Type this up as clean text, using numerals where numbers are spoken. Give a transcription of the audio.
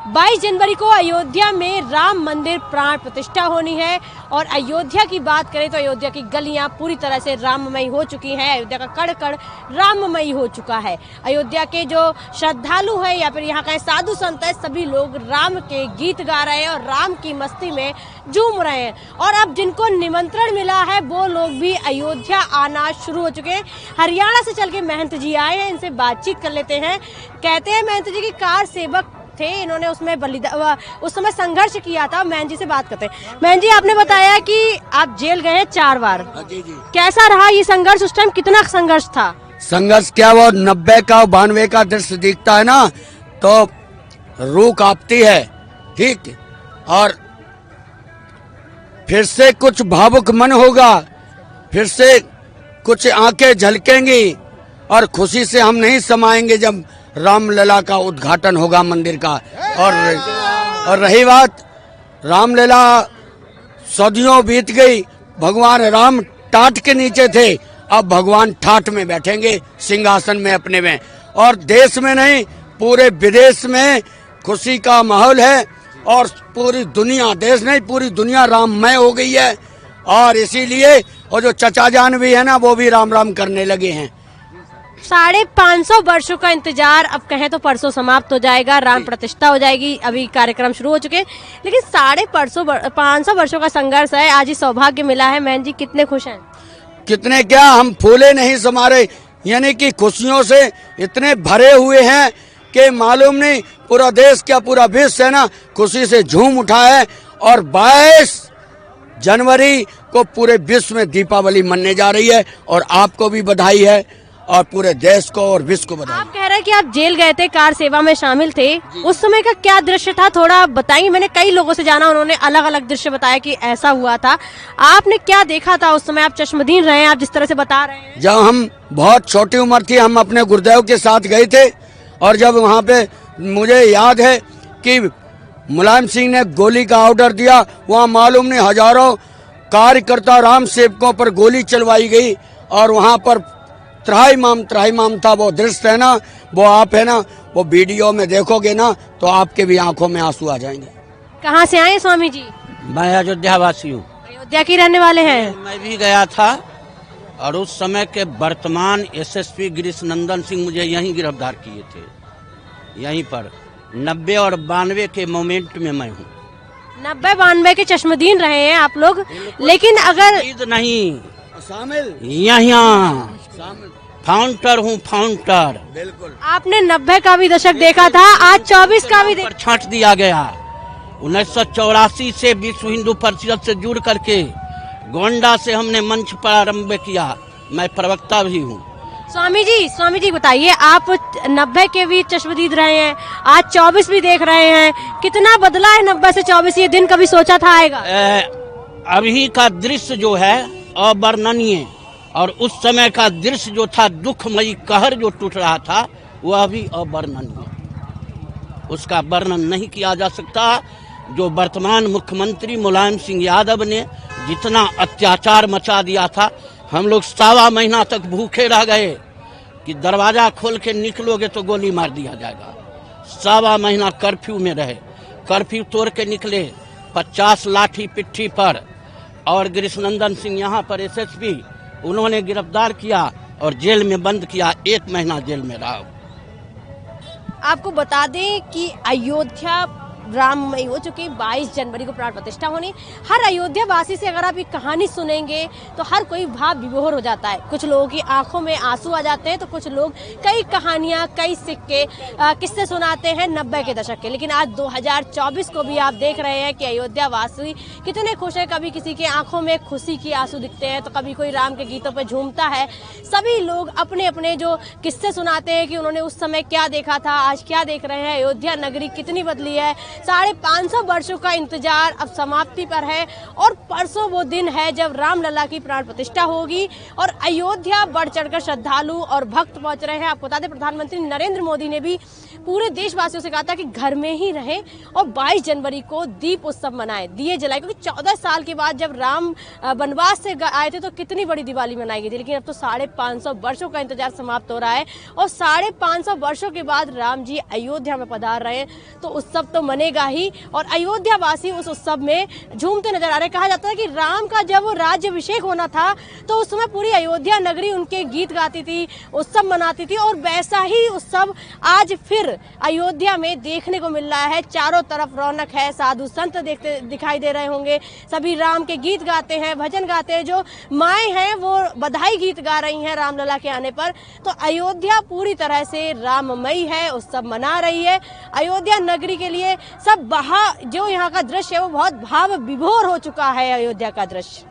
22 जनवरी को अयोध्या में राम मंदिर प्राण प्रतिष्ठा होनी है और अयोध्या की बात करें तो अयोध्या की गलियां पूरी तरह से राममयी हो चुकी हैं। अयोध्या का कण कण राममयी हो चुका है। अयोध्या के जो श्रद्धालु हैं या फिर यहाँ के साधु संत हैं, सभी लोग राम के गीत गा रहे हैं और राम की मस्ती में झूम रहे हैं। और अब जिनको निमंत्रण मिला है वो लोग भी अयोध्या आना शुरू हो चुके हैं। हरियाणा से चल के महंत जी आए हैं, इनसे बातचीत कर लेते हैं। कहते हैं महंत जी की कार सेवक थे, इन्होंने उसमें उस समय संघर्ष किया था। महंत जी से बात करते हैं। महंत जी, आपने बताया कि आप जेल गए 4 बार। जी जी। कैसा रहा ये संघर्ष? उस टाइम कितना संघर्ष था? संघर्ष क्या, वो 90 का 92 का दृश्य दिखता है ना तो रूह कांपती है। ठीक, और फिर से कुछ भावुक मन होगा, फिर से कुछ आंखें झलकेंगी और खुशी से हम नहीं समाएंगे जब रामलला का उद्घाटन होगा मंदिर का। और रही बात, रामलला सदियों बीत गई, भगवान राम टाट के नीचे थे, अब भगवान ठाट में बैठेंगे सिंहासन में अपने में। और देश में नहीं पूरे विदेश में खुशी का माहौल है और पूरी दुनिया, देश नहीं पूरी दुनिया राममय हो गई है। और इसीलिए और जो चचा जान भी है ना वो भी राम राम करने लगे हैं। 550 वर्षों का इंतजार अब कहें तो परसों समाप्त हो जाएगा, राम प्रतिष्ठा हो जाएगी। अभी कार्यक्रम शुरू हो चुके हैं, लेकिन 550 वर्षों का संघर्ष है, आज ही सौभाग्य मिला है। महंत जी कितने खुश हैं? कितने क्या, हम फूले नहीं समारे, यानी कि खुशियों से इतने भरे हुए हैं कि मालूम नहीं, पूरा देश क्या पूरा विश्व है ना खुशी से झूम उठा है। और 22 जनवरी को पूरे विश्व में दीपावली मनने जा रही है और आपको भी बधाई है और पूरे देश को और विश्व को बधाई। आप कह रहे हैं कि आप जेल गए थे, कार सेवा में शामिल थे, उस समय का क्या दृश्य था थोड़ा बताइए। मैंने कई लोगों से जाना, उन्होंने अलग अलग दृश्य बताया कि ऐसा हुआ था। आपने क्या देखा था उस समय? आप चश्मदीन रहे हैं, आप जिस तरह से बता रहे हैं। जब हम बहुत छोटी उम्र थी, हम अपने गुरुदेव के साथ गए थे और जब वहाँ पे मुझे याद है कि मुलायम सिंह ने गोली का ऑर्डर दिया, वहाँ मालूम नहीं हजारों कार्यकर्ता राम सेवकों पर गोली चलवाई गई और वहाँ पर त्राहिमाम था। वो दृश्य है ना, वो आप है ना, वो वीडियो में देखोगे ना तो आपके भी आंखों में आंसू आ जाएंगे। कहाँ से आए स्वामी जी? मैं अयोध्या वासी हूँ। अयोध्या के रहने वाले हैं? मैं भी गया था और उस समय के वर्तमान एसएसपी गिरीश नंदन सिंह मुझे यहीं गिरफ्तार किए थे, यहीं पर 90 और 92 के मोमेंट में मैं हूँ। 90-92 के चश्मदीन रहे हैं आप लोग, लेकिन अगर नहीं शामिल यहाँ फाउंटर हूँ, फाउंटर। बिल्कुल। आपने 90 का भी दशक देखा था, आज 24 का भी छांट दिया गया। 1984 से विश्व हिंदू परिषद से जुड़ करके गोंडा से हमने मंच प्रारंभ किया, मैं प्रवक्ता भी हूँ। स्वामी जी बताइए, आप 90 के भी चश्मदीद रहे हैं, आज 24 भी देख रहे हैं, कितना बदला है 90 से 24? ये दिन कभी सोचा था आएगा? अभी का दृश्य जो है अवर्णनीय, और उस समय का दृश्य जो था दुखमयी कहर जो टूट रहा था वह भी अवर्णनीय, उसका वर्णन नहीं किया जा सकता। जो वर्तमान मुख्यमंत्री मुलायम सिंह यादव ने जितना अत्याचार मचा दिया था, हम लोग 1.25 महीना तक भूखे रह गए कि दरवाजा खोल के निकलोगे तो गोली मार दिया जाएगा। 1.25 महीना कर्फ्यू में रहे, कर्फ्यू तोड़ के निकले, 50 लाठी पिट्ठी पर। और गिरीश नंदन सिंह यहाँ पर एसएसपी, उन्होंने गिरफ्तार किया और जेल में बंद किया, 1 महीना जेल में रहा। आपको बता दें कि अयोध्या राममयी हो चुकी, 22 जनवरी को प्राण प्रतिष्ठा होनी। हर अयोध्या वासी से अगर आप ये कहानी सुनेंगे तो हर कोई भाव विभोर हो जाता है। कुछ लोगों की आंखों में आंसू आ जाते हैं तो कुछ लोग कई कहानियां, कई सिक्के, किस्से सुनाते हैं 90 के दशक के। लेकिन आज 2024 को भी आप देख रहे हैं कि अयोध्या वासी कितने खुश है। कभी किसी की आंखों में खुशी की आंसू दिखते हैं तो कभी कोई राम के गीतों पर झूमता है। सभी लोग अपने अपने जो किस्से सुनाते हैं कि उन्होंने उस समय क्या देखा था, आज क्या देख रहे हैं, अयोध्या नगरी कितनी बदली है। 550 वर्षों का इंतजार अब समाप्ति पर है और परसों वो दिन है जब रामलला की प्राण प्रतिष्ठा होगी और अयोध्या बढ़ चढ़कर श्रद्धालु और भक्त पहुंच रहे हैं। आपको बता दें, प्रधानमंत्री नरेंद्र मोदी ने भी पूरे देशवासियों से कहा था कि घर में ही रहें और 22 जनवरी को दीप उत्सव मनाएं, दिए जलाएं, क्योंकि 14 साल के बाद जब राम वनवास से आए थे तो कितनी बड़ी दिवाली मनाई गई थी। लेकिन अब तो 550 वर्षों का इंतजार समाप्त हो रहा है और 550 वर्षों के बाद राम जी अयोध्या में पधार रहे हैं, तो उत्सव तो मनेगा ही और अयोध्या वासी उस उत्सव में झूमते नजर आ रहे हैं। कहा जाता है कि राम का जब राज्याभिषेक होना था तो उस समय पूरी अयोध्या नगरी उनके गीत गाती थी, उत्सव मनाती थी और वैसा ही उत्सव आज फिर अयोध्या में देखने को मिल रहा है। चारों तरफ रौनक है, साधु संत दिखाई दे रहे होंगे, सभी राम के गीत गाते हैं, भजन गाते हैं, जो माएँ हैं वो बधाई गीत गा रही हैं रामलला के आने पर। तो अयोध्या पूरी तरह से राममयी है, उत्सव मना रही है। अयोध्या नगरी के लिए सब जो यहाँ का दृश्य है वो बहुत भाव विभोर हो चुका है अयोध्या का दृश्य।